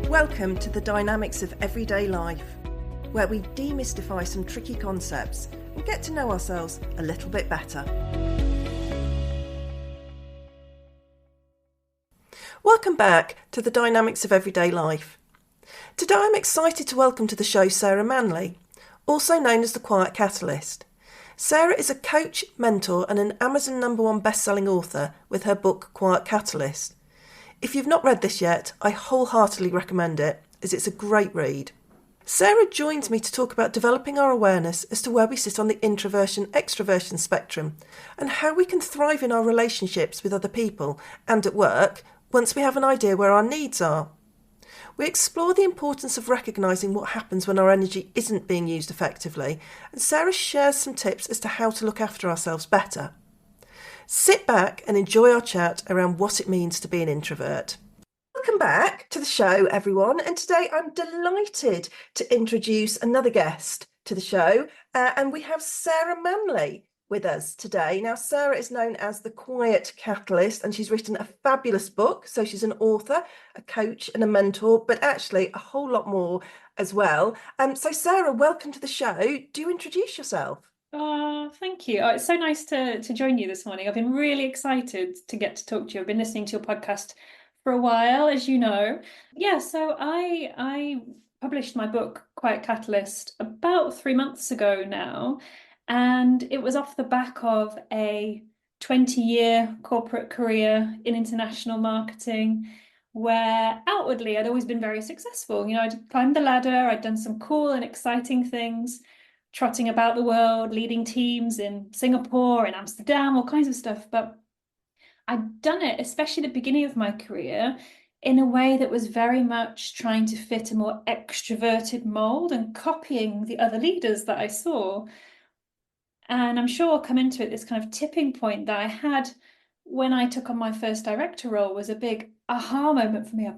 Welcome to the Dynamics of Everyday Life, where we demystify some tricky concepts and get to know ourselves a little bit better. Welcome back to the Dynamics of Everyday Life. Today I'm excited to welcome to the show Sarah Manley, also known as the Quiet Catalyst. Sarah is a coach, mentor and an Amazon #1 best-selling author with her book Quiet Catalyst. If you've not read this yet, I wholeheartedly recommend it, as it's a great read. Sarah joins me to talk about developing our awareness as to where we sit on the introversion-extroversion spectrum and how we can thrive in our relationships with other people and at work once we have an idea where our needs are. We explore the importance of recognising what happens when our energy isn't being used effectively, and Sarah shares some tips as to how to look after ourselves better. Sit back and enjoy our chat around what it means to be an introvert. Welcome back to the show, everyone. And today I'm delighted to introduce another guest to the show. And we have Sarah Manley with us today. Now, Sarah is known as the Quiet Catalyst, and she's written a fabulous book. So she's an author, a coach and a mentor, but actually a whole lot more as well. So Sarah, welcome to the show. Do you introduce yourself? Oh, thank you. Oh, it's so nice to join you this morning. I've been really excited to get to talk to you. I've been listening to your podcast for a while, as you know. Yeah, so I published my book, Quiet Catalyst, about 3 months ago now. And it was off the back of a 20-year corporate career in international marketing, where outwardly I'd always been very successful. You know, I'd climbed the ladder, I'd done some cool and exciting things, trotting about the world, leading teams in Singapore and Amsterdam, all kinds of stuff. But I'd done it, especially at the beginning of my career, in a way that was very much trying to fit a more extroverted mold and copying the other leaders that I saw. And I'm sure I'll come into it, this kind of tipping point that I had when I took on my first director role was a big aha moment for me of,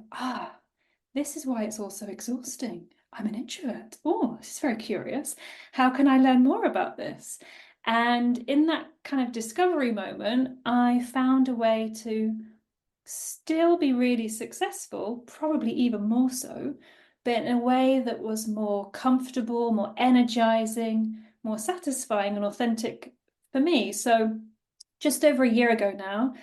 this is why it's all so exhausting. I'm an introvert. Oh, this is very curious. How can I learn more about this? And in that kind of discovery moment, I found a way to still be really successful, probably even more so, but in a way that was more comfortable, more energizing, more satisfying and authentic for me. So just over a year ago now,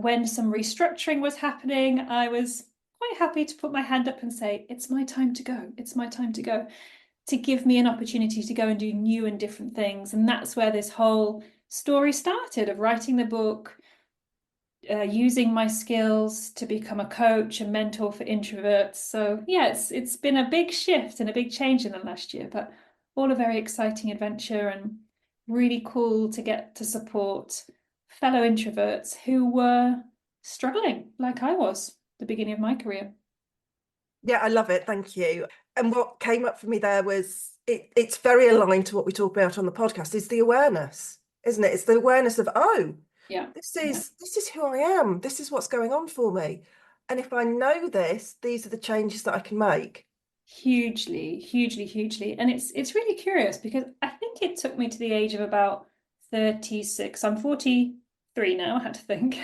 when some restructuring was happening, I was quite happy to put my hand up and say, it's my time to go. It's my time to go, to give me an opportunity to go and do new and different things. And that's where this whole story started, of writing the book, using my skills to become a coach and mentor for introverts. So yeah, it's been a big shift and a big change in the last year, but all a very exciting adventure and really cool to get to support fellow introverts who were struggling like I was at the beginning of my career. Yeah, I love it. Thank you. And what came up for me there was it's very aligned to what we talk about on the podcast, is the awareness, isn't it? It's the awareness of, Yeah. this is who I am. This is what's going on for me. And if I know this, these are the changes that I can make. Hugely, hugely, hugely. And it's really curious because I think it took me to the age of about 36. I'm 43 now, I had to think.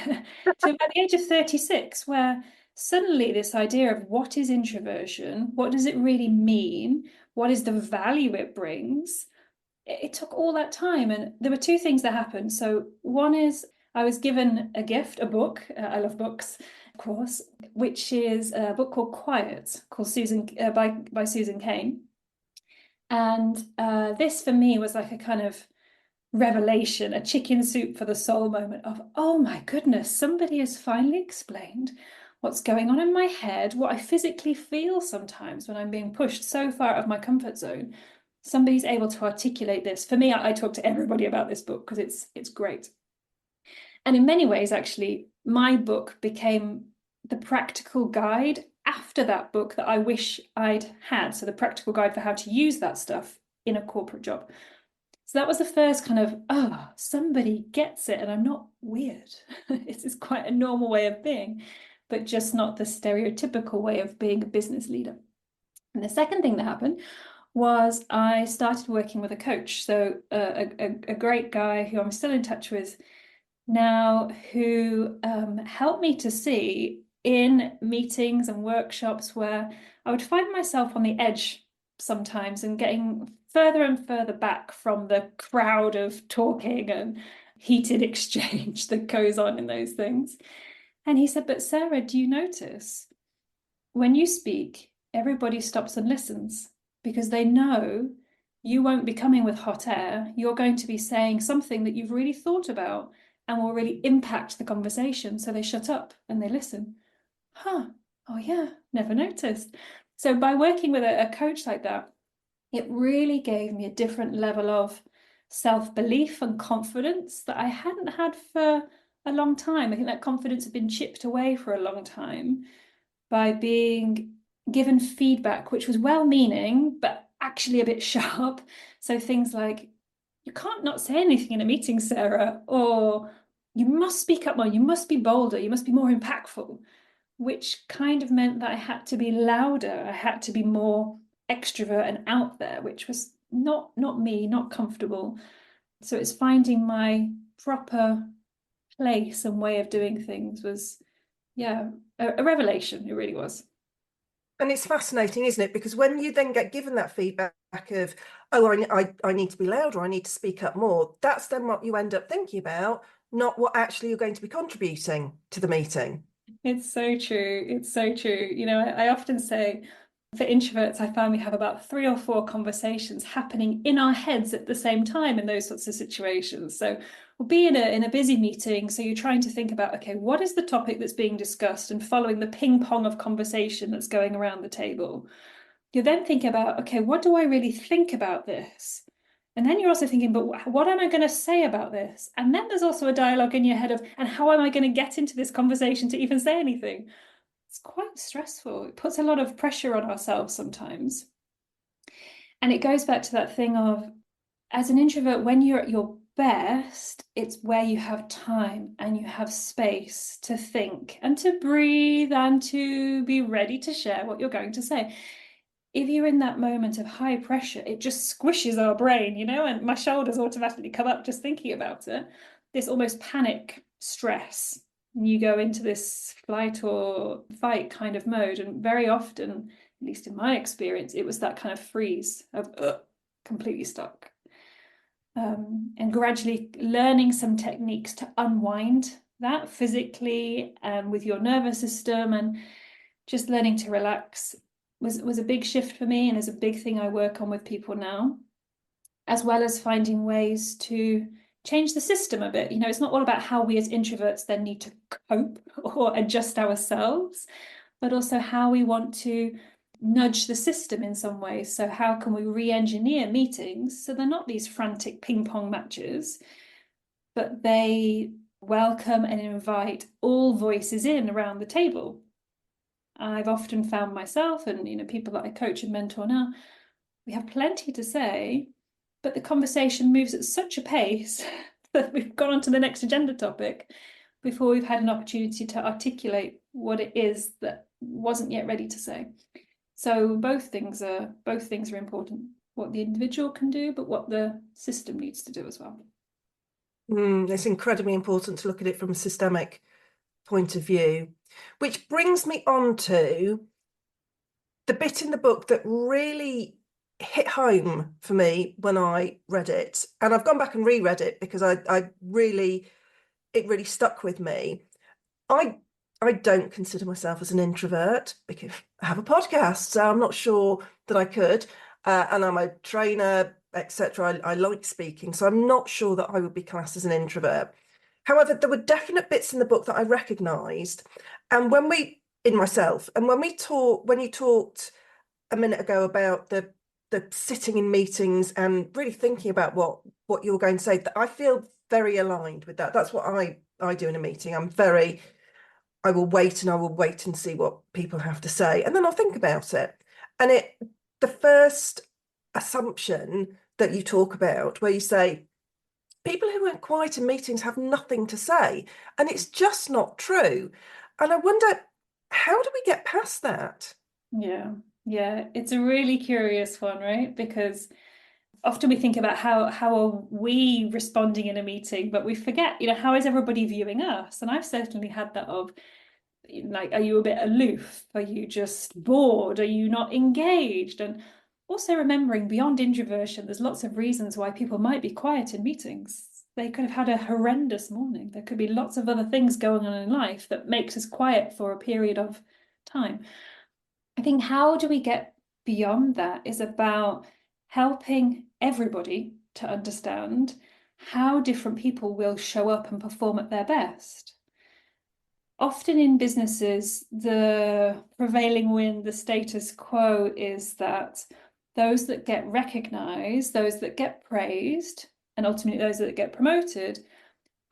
So about the age of 36, where suddenly this idea of what is introversion, what does it really mean, what is the value it brings, it took all that time. And there were two things that happened. So one is I was given a gift, a book. I love books, of course, which is a book called Quiet, called Susan by Susan Cain. And this for me was like a kind of revelation, a chicken soup for the soul moment of, oh my goodness, somebody has finally explained what's going on in my head, what I physically feel sometimes when I'm being pushed so far out of my comfort zone. Somebody's able to articulate this. For me, I talk to everybody about this book because it's great. And in many ways, actually, my book became the practical guide after that book that I wish I'd had. So the practical guide for how to use that stuff in a corporate job. So that was the first kind of, somebody gets it and I'm not weird. It's quite a normal way of being, but just not the stereotypical way of being a business leader. And the second thing that happened was I started working with a coach. So a great guy who I'm still in touch with now, who helped me to see in meetings and workshops where I would find myself on the edge sometimes and getting further and further back from the crowd of talking and heated exchange that goes on in those things. And he said, "But Sarah, do you notice when you speak, everybody stops and listens because they know you won't be coming with hot air. You're going to be saying something that you've really thought about and will really impact the conversation. So they shut up and they listen." Huh, oh yeah, never noticed. So by working with a coach like that, it really gave me a different level of self-belief and confidence that I hadn't had for a long time. I think that confidence had been chipped away for a long time by being given feedback, which was well-meaning, but actually a bit sharp. So things like, "You can't not say anything in a meeting, Sarah," or "You must speak up more, you must be bolder, you must be more impactful," which kind of meant that I had to be louder. I had to be more extrovert and out there, which was not me, not comfortable. So it's finding my proper place and way of doing things was, yeah, a revelation. It really was. And it's fascinating, isn't it? Because when you then get given that feedback of, oh, I need to be louder, I need to speak up more, that's then what you end up thinking about, not what actually you're going to be contributing to the meeting. It's so true. It's so true. I often say for introverts, I find we have about 3 or 4 conversations happening in our heads at the same time in those sorts of situations. So we'll be in a busy meeting. So you're trying to think about, okay, what is the topic that's being discussed and following the ping pong of conversation that's going around the table. You're then thinking about, okay, what do I really think about this? And then you're also thinking, but what am I going to say about this? And then there's also a dialogue in your head of, and how am I going to get into this conversation to even say anything? It's quite stressful. It puts a lot of pressure on ourselves sometimes. And it goes back to that thing of, as an introvert, when you're at your best, it's where you have time and you have space to think and to breathe and to be ready to share what you're going to say. If you're in that moment of high pressure, it just squishes our brain, and my shoulders automatically come up just thinking about it. This almost panic stress. You go into this flight or fight kind of mode. And very often, at least in my experience, it was that kind of freeze of completely stuck. And gradually learning some techniques to unwind that physically and with your nervous system and just learning to relax was a big shift for me and is a big thing I work on with people now, as well as finding ways to change the system a bit. It's not all about how we as introverts then need to cope or adjust ourselves, but also how we want to nudge the system in some ways. So how can we re-engineer meetings so they're not these frantic ping pong matches, but they welcome and invite all voices in around the table. I've often found myself and people that I coach and mentor now, we have plenty to say, but the conversation moves at such a pace that we've gone on to the next agenda topic before we've had an opportunity to articulate what it is that wasn't yet ready to say. So both things are important. What the individual can do, but what the system needs to do as well. It's incredibly important to look at it from a systemic point of view, which brings me on to the bit in the book that really hit home for me when I read it. And I've gone back and reread it because it really stuck with me. I don't consider myself as an introvert because I have a podcast, so I'm not sure that I could. And I'm a trainer, etc. I like speaking, so I'm not sure that I would be classed as an introvert. However, there were definite bits in the book that I recognised. And when you talked a minute ago about the sitting in meetings and really thinking about what you were going to say, that I feel very aligned with that. That's what I do in a meeting. I will wait and see what people have to say, and then I'll think about it. And the first assumption that you talk about, where you say people who aren't quiet in meetings have nothing to say, and it's just not true. And I wonder, how do we get past that? Yeah, it's a really curious one, right? Because often we think about how are we responding in a meeting, but we forget, how is everybody viewing us? And I've certainly had that of, Like, are you a bit aloof? Are you just bored? Are you not engaged? And also remembering beyond introversion, there's lots of reasons why people might be quiet in meetings. They could have had a horrendous morning. There could be lots of other things going on in life that makes us quiet for a period of time. I think how do we get beyond that is about helping everybody to understand how different people will show up and perform at their best. Often in businesses, the prevailing wind, the status quo is that those that get recognized, those that get praised, and ultimately those that get promoted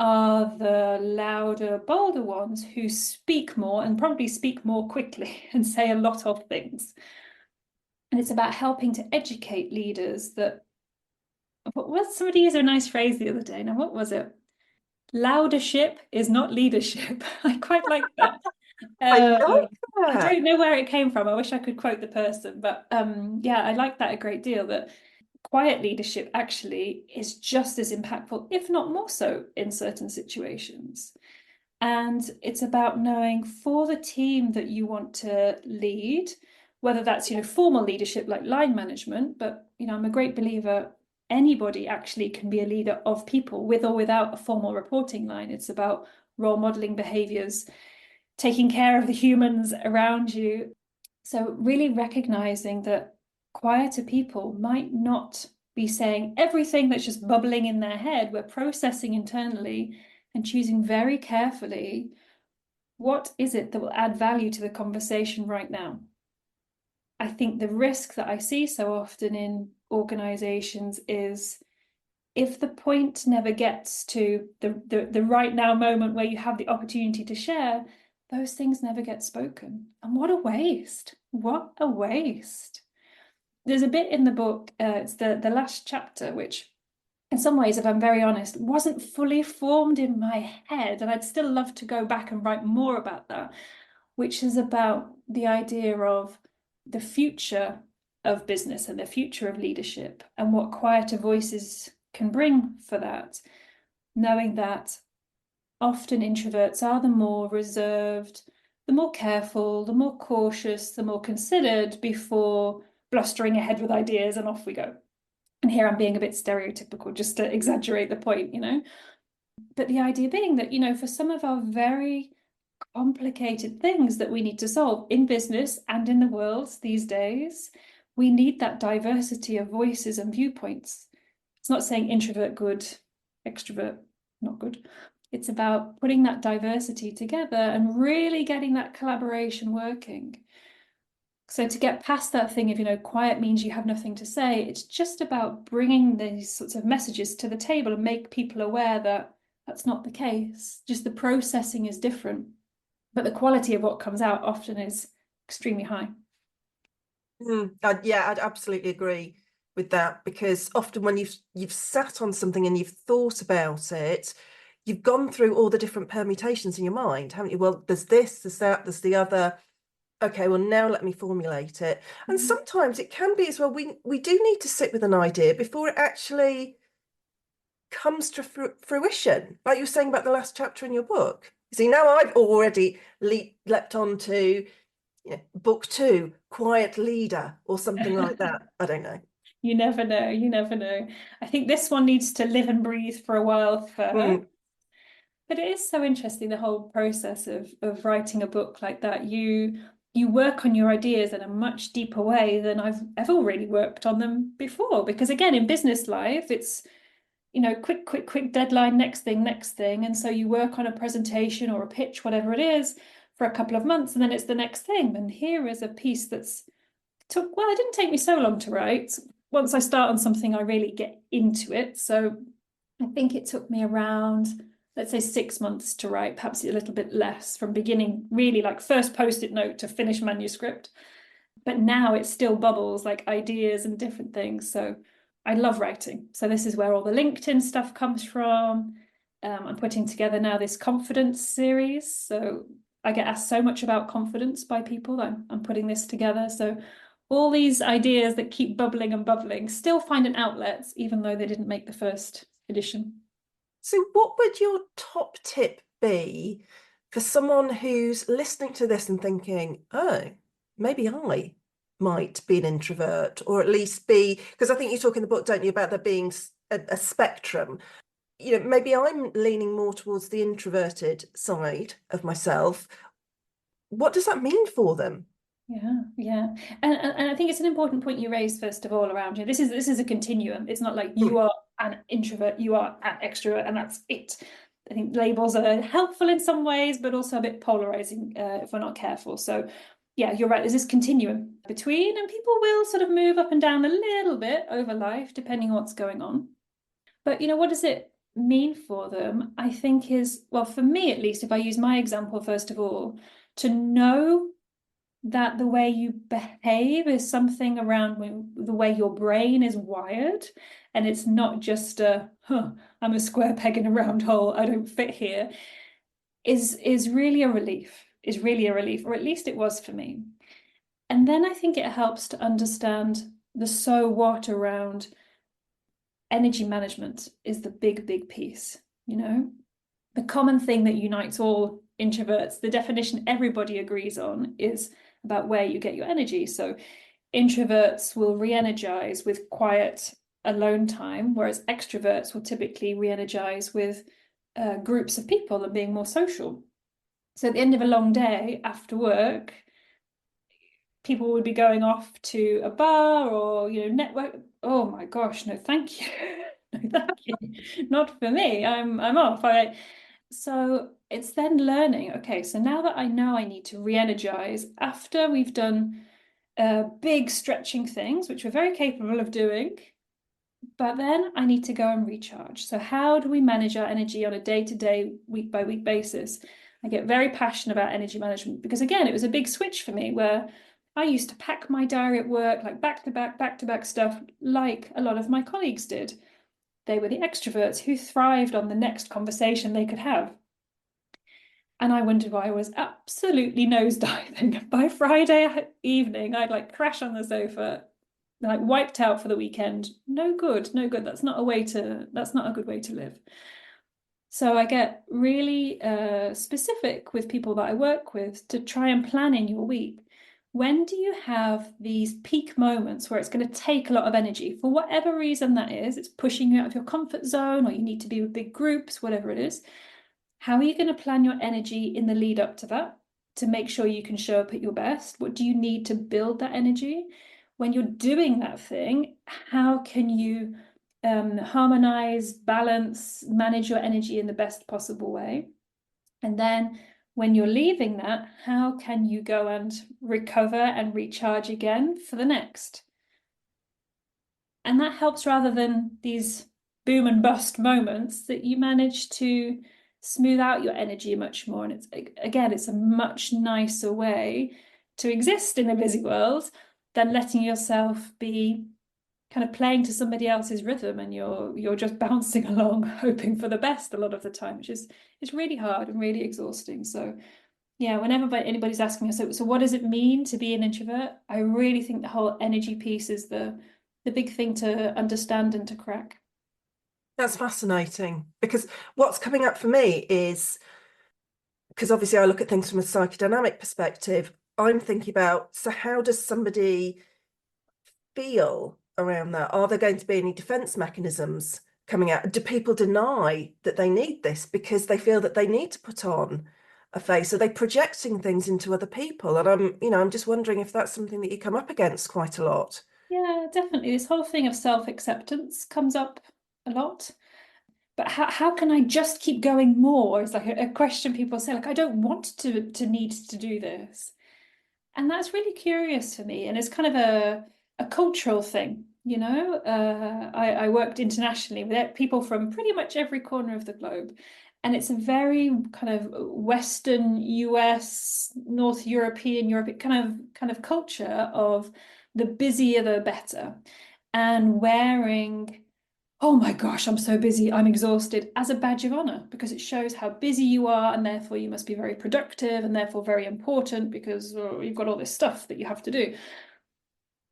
are the louder, bolder ones who speak more and probably speak more quickly and say a lot of things. And it's about helping to educate leaders that, what somebody used a nice phrase the other day. Now, what was it? Loudership is not leadership. I quite like that. I like I that. don't know where it came from. I wish I could quote the person, but yeah, I like that a great deal. That quiet leadership actually is just as impactful, if not more so, in certain situations. And it's about knowing for the team that you want to lead, whether that's, formal leadership like line management, but, I'm a great believer anybody actually can be a leader of people with or without a formal reporting line. It's about role modeling behaviors, taking care of the humans around you. So really recognizing that quieter people might not be saying everything that's just bubbling in their head. We're processing internally and choosing very carefully, what is it that will add value to the conversation right now? I think the risk that I see so often in organizations is if the point never gets to the right now moment where you have the opportunity to share, those things never get spoken. And what a waste. What a waste. There's a bit in the book, it's the last chapter, which in some ways, if I'm very honest, wasn't fully formed in my head. And I'd still love to go back and write more about that, which is about the idea of the future of business and the future of leadership and what quieter voices can bring for that, knowing that often introverts are the more reserved, the more careful, the more cautious, the more considered before blustering ahead with ideas and off we go. And here I'm being a bit stereotypical just to exaggerate the point, But the idea being that, for some of our very complicated things that we need to solve in business and in the world these days, we need that diversity of voices and viewpoints. It's not saying introvert good, extrovert not good. It's about putting that diversity together and really getting that collaboration working. So to get past that thing of, quiet means you have nothing to say, it's just about bringing these sorts of messages to the table and make people aware that that's not the case. Just the processing is different, but the quality of what comes out often is extremely high. Yeah, I'd absolutely agree with that, because often when you've sat on something and you've thought about it, you've gone through all the different permutations in your mind, haven't you? Well, there's this, there's that, there's the other. Okay, well, now let me formulate it. And sometimes it can be as well, we do need to sit with an idea before it actually comes to fruition. Like you were saying about the last chapter in your book. See, now I've already leapt on to book 2, Quiet Leader, or something like that. I don't know. You never know. You never know. I think this one needs to live and breathe for a while first. But it is so interesting, the whole process of writing a book like that. You work on your ideas in a much deeper way than I've ever really worked on them before. Because again, in business life, it's, quick deadline, next thing. And so you work on a presentation or a pitch, whatever it is, for a couple of months, and then it's the next thing. And here is a piece it didn't take me so long to write. Once I start on something, I really get into it. So I think it took me around, let's say, 6 months to write, perhaps a little bit less, from beginning, really like first post-it note to finished manuscript. But now it still bubbles like ideas and different things. So I love writing. So this is where all the LinkedIn stuff comes from. I'm putting together now this confidence series. So I get asked so much about confidence by people. I'm putting this together. So all these ideas that keep bubbling and bubbling still find an outlet, even though they didn't make the first edition. So what would your top tip be for someone who's listening to this and thinking, oh, maybe I might be an introvert, or at least be, because I think you talk in the book, don't you, about there being a spectrum. Maybe I'm leaning more towards the introverted side of myself. What does that mean for them? Yeah. And I think it's an important point you raised, first of all, around this is a continuum. It's not like Mm. you are an introvert, you are an extrovert, and that's it. I think labels are helpful in some ways, but also a bit polarizing if we're not careful. So yeah, you're right. There's this continuum between, and people will sort of move up and down a little bit over life, depending on what's going on. But what does it mean for them? I think is, well, for me at least, if I use my example first of all, to know that the way you behave is something around the way your brain is wired, and it's not just I'm a square peg in a round hole, I don't fit here, is really a relief, or at least it was for me. And then I think it helps to understand the so what around energy management is the big piece. The common thing that unites all introverts, the definition everybody agrees on, is about where you get your energy. So introverts will re-energize with quiet alone time, whereas extroverts will typically re-energize with groups of people and being more social. So at the end of a long day after work, people would be going off to a bar or network. Oh my gosh, no thank you. No thank you, not for me. I'm off. So it's then learning, okay, so now that I know I need to re-energize after we've done big stretching things, which we're very capable of doing, but then I need to go and recharge. So how do we manage our energy on a day-to-day, week-by-week basis? I get very passionate about energy management because, again, it was a big switch for me where I used to pack my diary at work, like back-to-back stuff, like a lot of my colleagues did. They were the extroverts who thrived on the next conversation they could have. And I wondered why I was absolutely nosediving. By Friday evening, I'd like crash on the sofa, like wiped out for the weekend. No good, no good. That's not a good way to live. So I get really specific with people that I work with to try and plan in your week. When do you have these peak moments where it's going to take a lot of energy for whatever reason that is? It's pushing you out of your comfort zone, or you need to be with big groups, whatever it is. How are you going to plan your energy in the lead up to that to make sure you can show up at your best? What do you need to build that energy? When you're doing that thing, how can you harmonize, balance, manage your energy in the best possible way? And then when you're leaving that, how can you go and recover and recharge again for the next? And that helps, rather than these boom and bust moments, that you manage to smooth out your energy much more. And it's a much nicer way to exist in a busy world than letting yourself be kind of playing to somebody else's rhythm, and you're just bouncing along hoping for the best a lot of the time, which is it's really hard and really exhausting. So yeah, whenever anybody's asking me, so what does it mean to be an introvert? I really think the whole energy piece is the big thing to understand and to crack. That's fascinating because what's coming up for me is, because obviously I look at things from a psychodynamic perspective, I'm thinking about, so how does somebody feel around that? Are there going to be any defense mechanisms coming out? Do people deny that they need this because they feel that they need to put on a face? Are they projecting things into other people? And I'm just wondering if that's something that you come up against quite a lot. Yeah, definitely. This whole thing of self-acceptance comes up a lot. But how can I just keep going more? It's like a question people say, like, I don't want to need to do this. And that's really curious for me. And it's kind of a cultural thing, I worked internationally with people from pretty much every corner of the globe. And it's a very kind of Western US, North Europe kind of culture of the busier the better. And wearing, oh my gosh, I'm so busy, I'm exhausted, as a badge of honor, because it shows how busy you are, and therefore you must be very productive and therefore very important because you've got all this stuff that you have to do.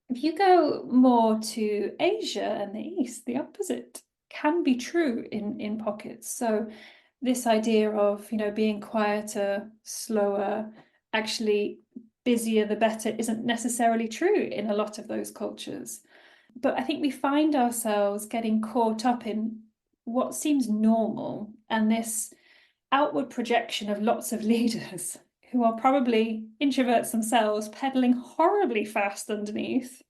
If you go more to Asia and the East, the opposite can be true in pockets. So this idea of, being quieter, slower, actually busier the better isn't necessarily true in a lot of those cultures. But I think we find ourselves getting caught up in what seems normal and this outward projection of lots of leaders who are probably introverts themselves, pedaling horribly fast underneath.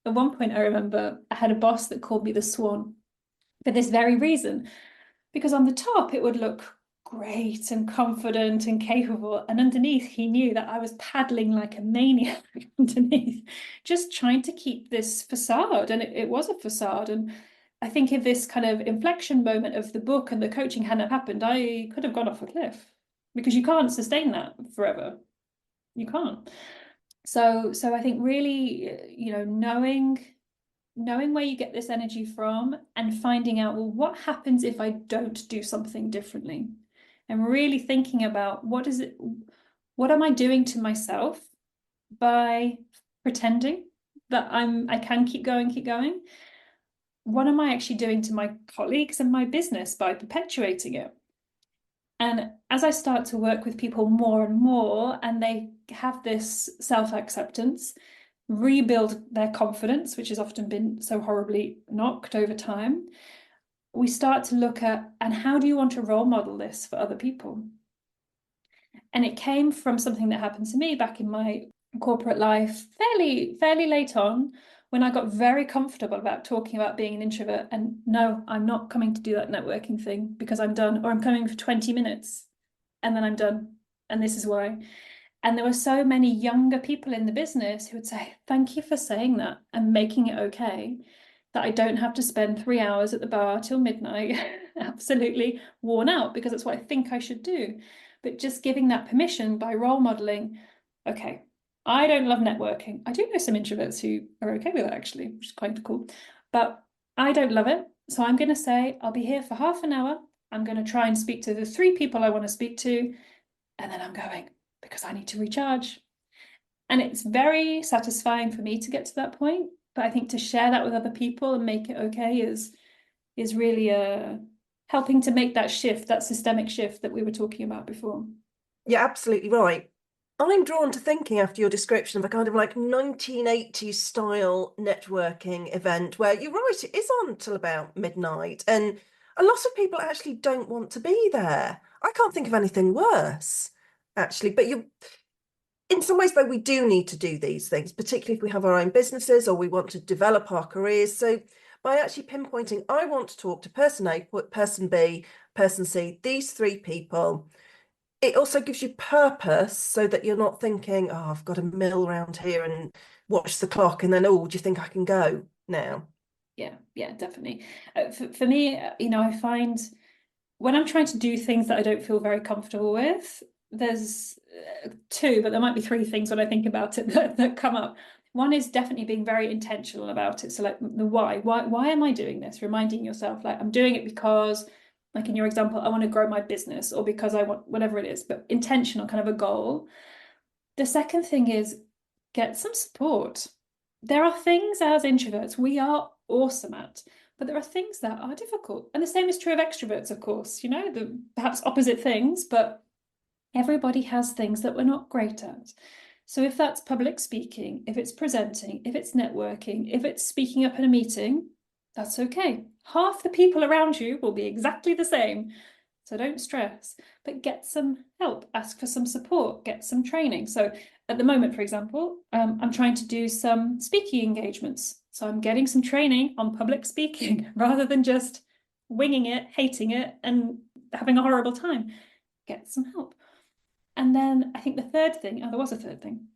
At one point, I remember I had a boss that called me the Swan for this very reason, because on the top it would look great and confident and capable, and underneath he knew that I was paddling like a maniac underneath, just trying to keep this facade, and it was a facade. And I think if this kind of inflection moment of the book and the coaching hadn't happened, I could have gone off a cliff, because you can't sustain that forever. You can't. So I think really, knowing where you get this energy from and finding out, well, what happens if I don't do something differently? And really thinking about what am I doing to myself by pretending that I can keep going? What am I actually doing to my colleagues and my business by perpetuating it? And as I start to work with people more and more, and they have this self-acceptance, rebuild their confidence, which has often been so horribly knocked over time, we start to look at, and how do you want to role model this for other people? And it came from something that happened to me back in my corporate life fairly late on, when I got very comfortable about talking about being an introvert, and no, I'm not coming to do that networking thing because I'm done, or I'm coming for 20 minutes and then I'm done, and this is why. And there were so many younger people in the business who would say, thank you for saying that and making it okay, that I don't have to spend 3 hours at the bar till midnight, absolutely worn out, because that's what I think I should do. But just giving that permission by role modeling, okay, I don't love networking. I do know some introverts who are okay with it, actually, which is quite cool. But I don't love it. So I'm going to say, I'll be here for half an hour. I'm going to try and speak to the 3 people I want to speak to, and then I'm going, because I need to recharge. And it's very satisfying for me to get to that point. But I think to share that with other people and make it okay is really helping to make that shift, that systemic shift that we were talking about before. You're absolutely right. I'm drawn to thinking after your description of a kind of like 1980s style networking event where you're right, it is on till about midnight, and a lot of people actually don't want to be there. I can't think of anything worse, actually. But you, in some ways, though, we do need to do these things, particularly if we have our own businesses or we want to develop our careers. So by actually pinpointing, I want to talk to person A, person B, person C, these 3 people, it also gives you purpose, so that you're not thinking, oh, I've got to mill around here and watch the clock, and then, oh, do you think I can go now? Yeah, definitely. For me, I find when I'm trying to do things that I don't feel very comfortable with, there's 2, but there might be 3 things when I think about it that come up. One is definitely being very intentional about it. So like the why am I doing this? Reminding yourself, like, I'm doing it because, like in your example, I want to grow my business, or because I want whatever it is, but intentional, kind of a goal. The second thing is get some support. There are things as introverts we are awesome at, but there are things that are difficult. And the same is true of extroverts, of course, the perhaps opposite things, but everybody has things that we're not great at. So if that's public speaking, if it's presenting, if it's networking, if it's speaking up in a meeting, that's okay. Half the people around you will be exactly the same. So don't stress, but get some help, ask for some support, get some training. So at the moment, for example, I'm trying to do some speaking engagements. So I'm getting some training on public speaking rather than just winging it, hating it, and having a horrible time. Get some help. And then I think the third thing, there was a third thing.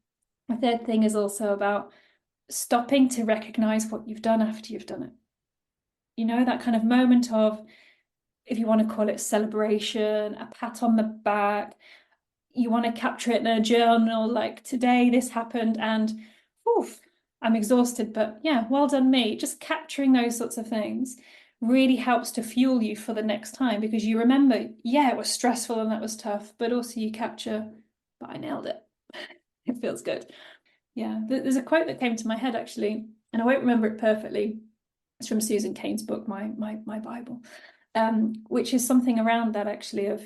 The third thing is also about stopping to recognize what you've done after you've done it. That kind of moment of, if you want to call it celebration, a pat on the back, you want to capture it in a journal, like, today this happened and oof, I'm exhausted, but yeah, well done me. Just capturing those sorts of things really helps to fuel you for the next time, because you remember, yeah, it was stressful and that was tough, but also you capture, but I nailed it. It feels good. Yeah, there's a quote that came to my head, actually, and I won't remember it perfectly. It's from Susan Cain's book, my Bible. which is something around that actually of,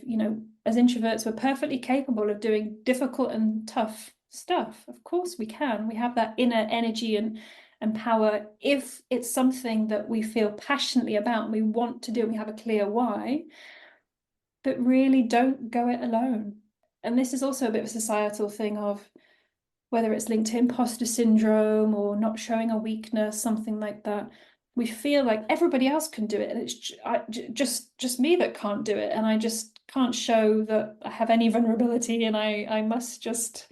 as introverts, we're perfectly capable of doing difficult and tough stuff. Of course we can. We have that inner energy and power if it's something that we feel passionately about and we want to do, and we have a clear why, but really don't go it alone. And this is also a bit of a societal thing of whether it's linked to imposter syndrome or not showing a weakness, something like that. We feel like everybody else can do it, and it's just me that can't do it, and I just can't show that I have any vulnerability, and I must just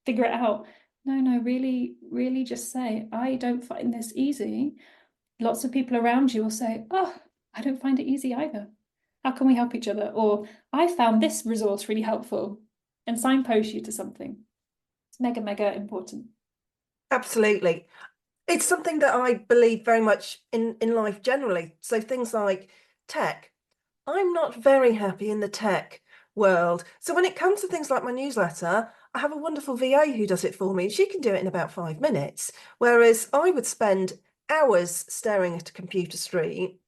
figure it out. No, really, really just say, I don't find this easy. Lots of people around you will say, oh, I don't find it easy either. How can we help each other? Or I found this resource really helpful, and signpost you to something. It's mega, mega important. Absolutely. It's something that I believe very much in life generally. So things like tech. I'm not very happy in the tech world. So when it comes to things like my newsletter, I have a wonderful VA who does it for me. She can do it in about 5 minutes. Whereas I would spend hours staring at a computer screen,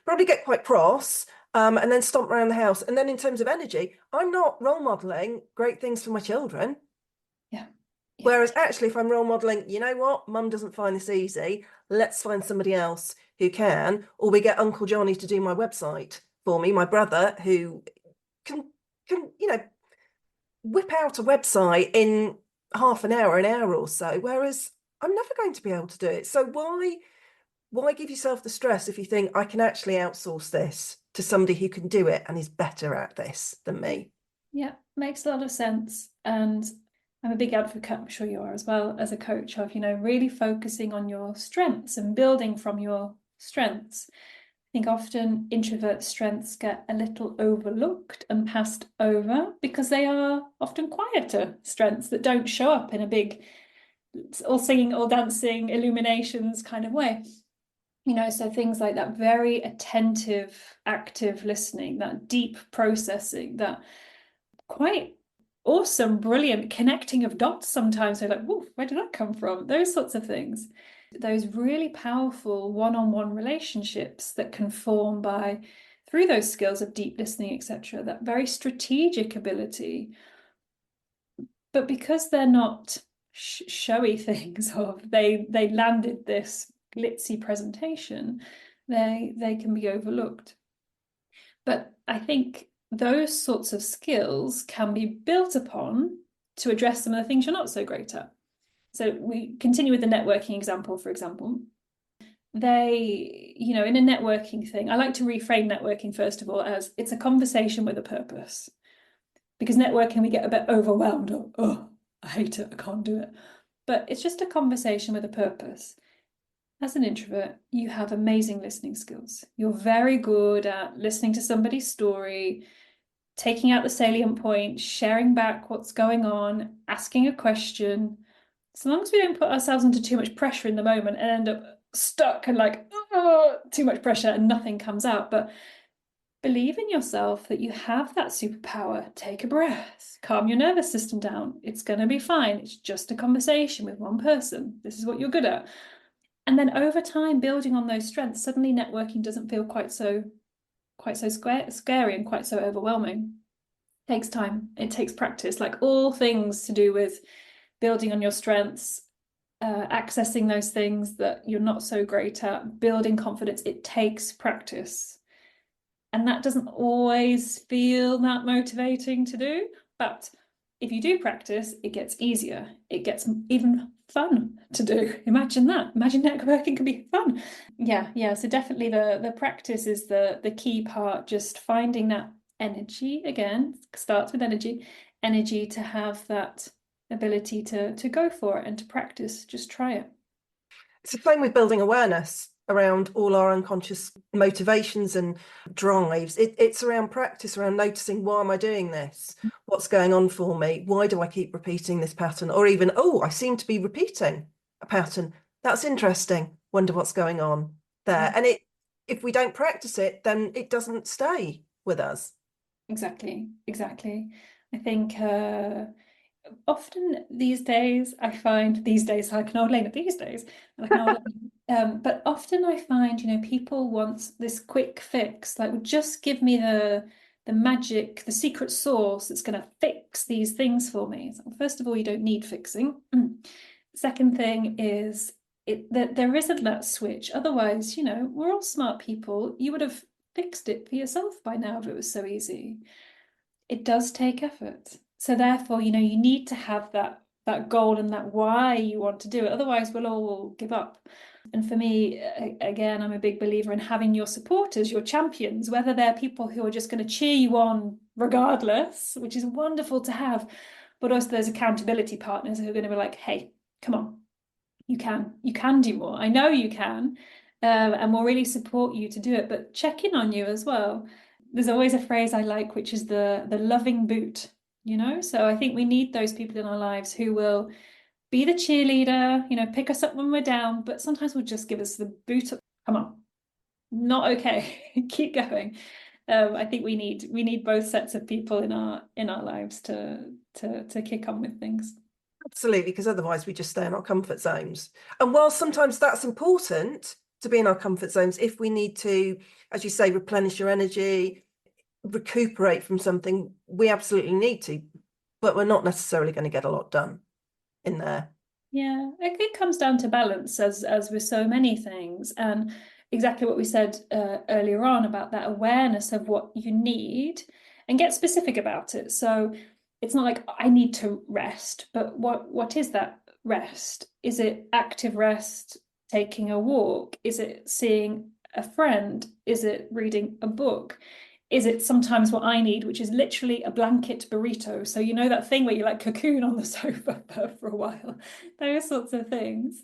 probably get quite cross, and then stomp around the house. And then in terms of energy, I'm not role modeling great things for my children. Yeah. Whereas actually, if I'm role modeling, you know what, mum doesn't find this easy, let's find somebody else who can, or we get Uncle Johnny to do my website for me, my brother, who can whip out a website in half an hour or so, whereas I'm never going to be able to do it. So why give yourself the stress if you think I can actually outsource this to somebody who can do it and is better at this than me? Yeah, makes a lot of sense. And I'm a big advocate, I'm sure you are as well, as a coach of, really focusing on your strengths and building from your strengths. I think often introvert strengths get a little overlooked and passed over because they are often quieter strengths that don't show up in a big all singing, all dancing, illuminations kind of way. So things like that very attentive, active listening, that deep processing, that quite awesome, brilliant connecting of dots sometimes. They're like, whoa, where did that come from? Those sorts of things. Those really powerful one-on-one relationships that can form through those skills of deep listening, etc., that very strategic ability. But because they're not showy things of they landed this glitzy presentation, they can be overlooked. But I think those sorts of skills can be built upon to address some of the things you're not so great at. So we continue with the networking example, for example. They, in a networking thing, I like to reframe networking, first of all, as it's a conversation with a purpose. Because networking, we get a bit overwhelmed. Oh, I hate it, I can't do it. But it's just a conversation with a purpose. As an introvert, you have amazing listening skills. You're very good at listening to somebody's story, taking out the salient points, sharing back what's going on, asking a question. So long as we don't put ourselves under too much pressure in the moment and end up stuck and like, oh, too much pressure and nothing comes out. But believe in yourself that you have that superpower. Take a breath, calm your nervous system down. It's going to be fine. It's just a conversation with one person. This is what you're good at. And then over time, building on those strengths, suddenly networking doesn't feel quite so scary and quite so overwhelming. It takes time. It takes practice, like all things to do with building on your strengths, accessing those things that you're not so great at, building confidence. It takes practice. And that doesn't always feel that motivating to do. But if you do practice, it gets easier. It gets even fun to do. Imagine that. Imagine networking can be fun. Yeah. So definitely the practice is the key part, just finding that energy again, starts with energy to have that ability to go for it and to practice. Just try it. It's the same with building awareness around all our unconscious motivations and drives. It's around practice, around noticing, why am I doing this? What's going on for me? Why do I keep repeating this pattern? Or even, oh, I seem to be repeating a pattern. That's interesting. Wonder what's going on there. And if we don't practice it, then it doesn't stay with us. Exactly. I think often these days, I find these days like an old lady, these days like an old lady. But often I find, people want this quick fix, like, well, just give me the magic, the secret sauce that's going to fix these things for me. So first of all, you don't need fixing. Second thing is that there isn't that switch. Otherwise, we're all smart people. You would have fixed it for yourself by now if it was so easy. It does take effort. So therefore, you need to have that goal and that why you want to do it. Otherwise, we'll all give up. And for me, again, I'm a big believer in having your supporters, your champions, whether they're people who are just going to cheer you on regardless, which is wonderful to have, but also those accountability partners who are going to be like, hey, come on, you can do more. I know you can, and we'll really support you to do it, but check in on you as well. There's always a phrase I like, which is the loving boot, So I think we need those people in our lives who will be the cheerleader, pick us up when we're down, but sometimes will just give us the boot up. Come on, not okay. Keep going. I think we need both sets of people in our lives to kick on with things. Absolutely, because otherwise we just stay in our comfort zones. And while sometimes that's important to be in our comfort zones, if we need to, as you say, replenish your energy, recuperate from something, we absolutely need to, but we're not necessarily going to get a lot done in there. Yeah, it comes down to balance as with so many things, and exactly what we said earlier on about that awareness of what you need and get specific about it. So it's not like I need to rest, but what is that rest? Is it active rest, taking a walk? Is it seeing a friend? Is it reading a book? Is it sometimes what I need, which is literally a blanket burrito? So that thing where you like cocoon on the sofa for a while, those sorts of things.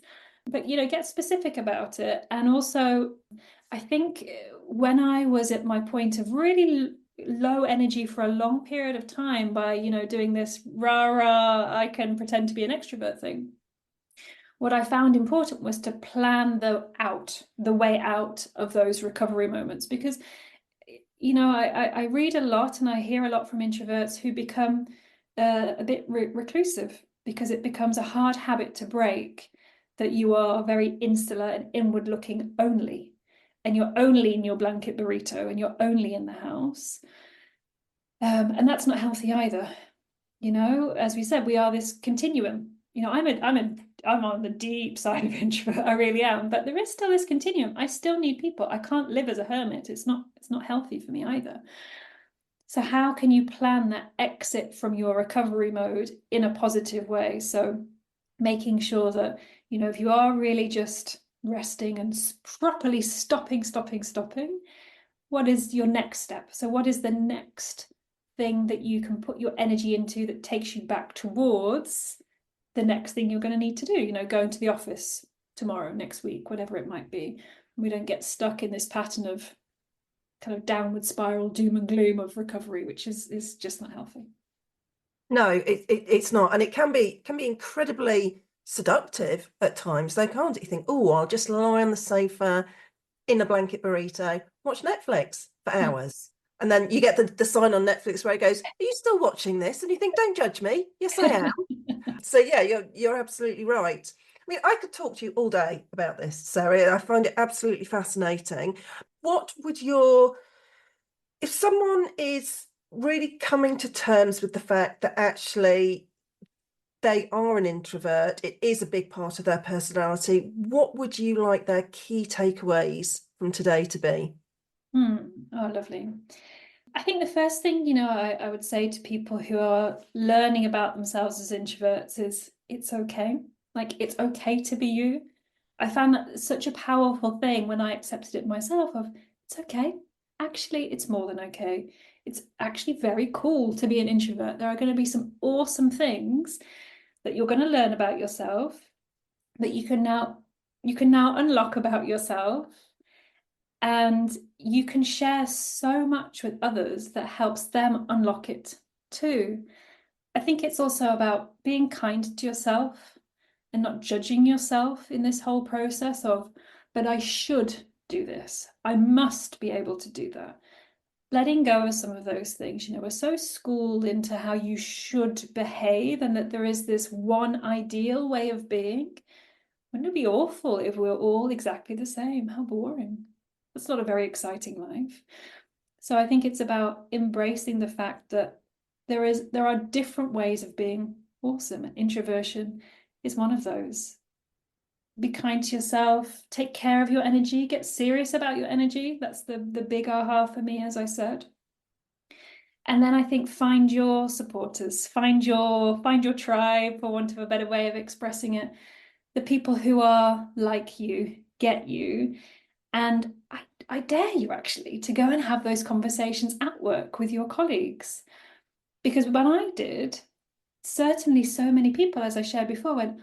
But get specific about it. And also, I think when I was at my point of really low energy for a long period of time by doing this rah I can pretend to be an extrovert thing, what I found important was to plan the way out of those recovery moments, because I read a lot and I hear a lot from introverts who become a bit reclusive because it becomes a hard habit to break, that you are very insular and inward looking only, and you're only in your blanket burrito and you're only in the house. And that's not healthy either. As we said, we are this continuum. I'm on the deep side of introvert. I really am, but there is still this continuum. I still need people. I can't live as a hermit. It's not healthy for me either. So how can you plan that exit from your recovery mode in a positive way? So making sure that, if you are really just resting and properly stopping, what is your next step? So what is the next thing that you can put your energy into that takes you back towards the next thing you're going to need to do, going to the office tomorrow, next week, whatever it might be. We don't get stuck in this pattern of kind of downward spiral, doom and gloom of recovery, which is just not healthy. No, it's not. And it can be incredibly seductive at times, though, can't it? You think, oh, I'll just lie on the sofa in a blanket burrito, watch Netflix for hours. And then you get the sign on Netflix where it goes, are you still watching this? And you think, don't judge me. Yes, I am. So yeah, you're absolutely right. I mean, I could talk to you all day about this, Sarah. I find it absolutely fascinating. What would if someone is really coming to terms with the fact that actually they are an introvert, it is a big part of their personality, what would you like their key takeaways from today to be? Oh, lovely. I think the first thing, I would say to people who are learning about themselves as introverts is it's okay. Like, it's okay to be you. I found that such a powerful thing when I accepted it myself of it's okay. Actually, it's more than okay. It's actually very cool to be an introvert. There are going to be some awesome things that you're going to learn about yourself that you can now unlock about yourself, and you can share so much with others that helps them unlock it too. I think it's also about being kind to yourself and not judging yourself in this whole process of, but I should do this. I must be able to do that. letting go of some of those things. We're so schooled into how you should behave and that there is this one ideal way of being. Wouldn't it be awful if we were all exactly the same? How boring. That's not a very exciting life. So I think it's about embracing the fact that there are different ways of being awesome. And introversion is one of those. Be kind to yourself, take care of your energy, get serious about your energy. That's the big aha for me, as I said. And then I think find your supporters, find your tribe, for want of a better way of expressing it. The people who are like you, get you. And I dare you actually to go and have those conversations at work with your colleagues. Because when I did, certainly so many people, as I shared before, went,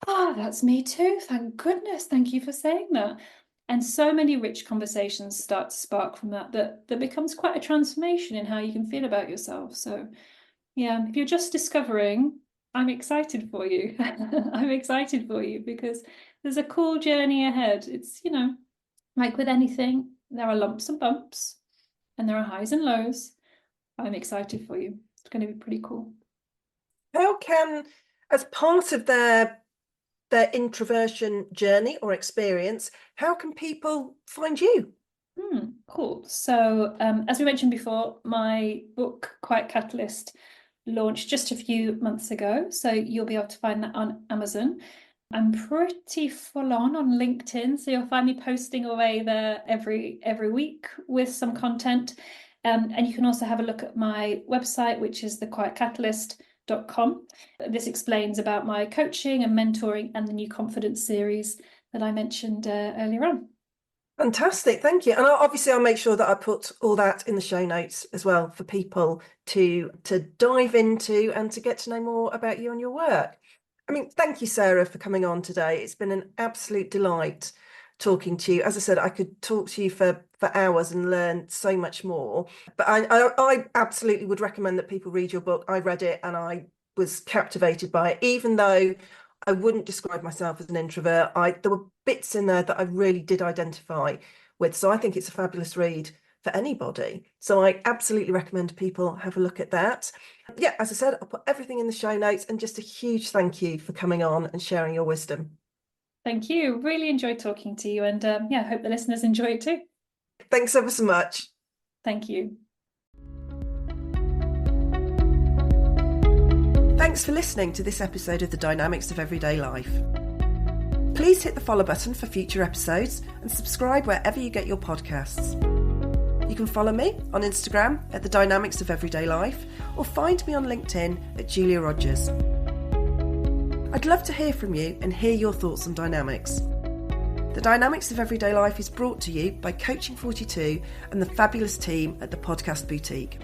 "Oh, that's me too. Thank goodness. Thank you for saying that." And so many rich conversations start to spark from that becomes quite a transformation in how you can feel about yourself. So yeah, if you're just discovering, I'm excited for you. I'm excited for you because there's a cool journey ahead. It's, like with anything, there are lumps and bumps and there are highs and lows. I'm excited for you. It's going to be pretty cool. How can, as part of their introversion journey or experience, how can people find you? Cool. So as we mentioned before, my book, Quiet Catalyst, launched just a few months ago. So you'll be able to find that on Amazon. I'm pretty full on LinkedIn, so you'll find me posting away there every week with some content. And you can also have a look at my website, which is thequietcatalyst.com. This explains about my coaching and mentoring and the new confidence series that I mentioned earlier on. Fantastic, thank you. And I'll make sure that I put all that in the show notes as well for people to dive into and to get to know more about you and your work. I mean, thank you, Sarah, for coming on today. It's been an absolute delight talking to you. As I said, I could talk to you for hours and learn so much more. But I absolutely would recommend that people read your book. I read it and I was captivated by it, even though I wouldn't describe myself as an introvert. There were bits in there that I really did identify with. So I think it's a fabulous read for anybody. So I absolutely recommend people have a look at that. Yeah, as I said, I'll put everything in the show notes, and just a huge thank you for coming on and sharing your wisdom. Thank you. Really enjoyed talking to you, and I hope the listeners enjoy it too. Thanks ever so much. Thank you. Thanks for listening to this episode of The Dynamics of Everyday Life. Please hit the follow button for future episodes and subscribe wherever you get your podcasts. You can follow me on Instagram at The Dynamics of Everyday Life, or find me on LinkedIn at Julia Rogers. I'd love to hear from you and hear your thoughts on dynamics. The Dynamics of Everyday Life is brought to you by Coaching 42 and the fabulous team at the Podcast Boutique.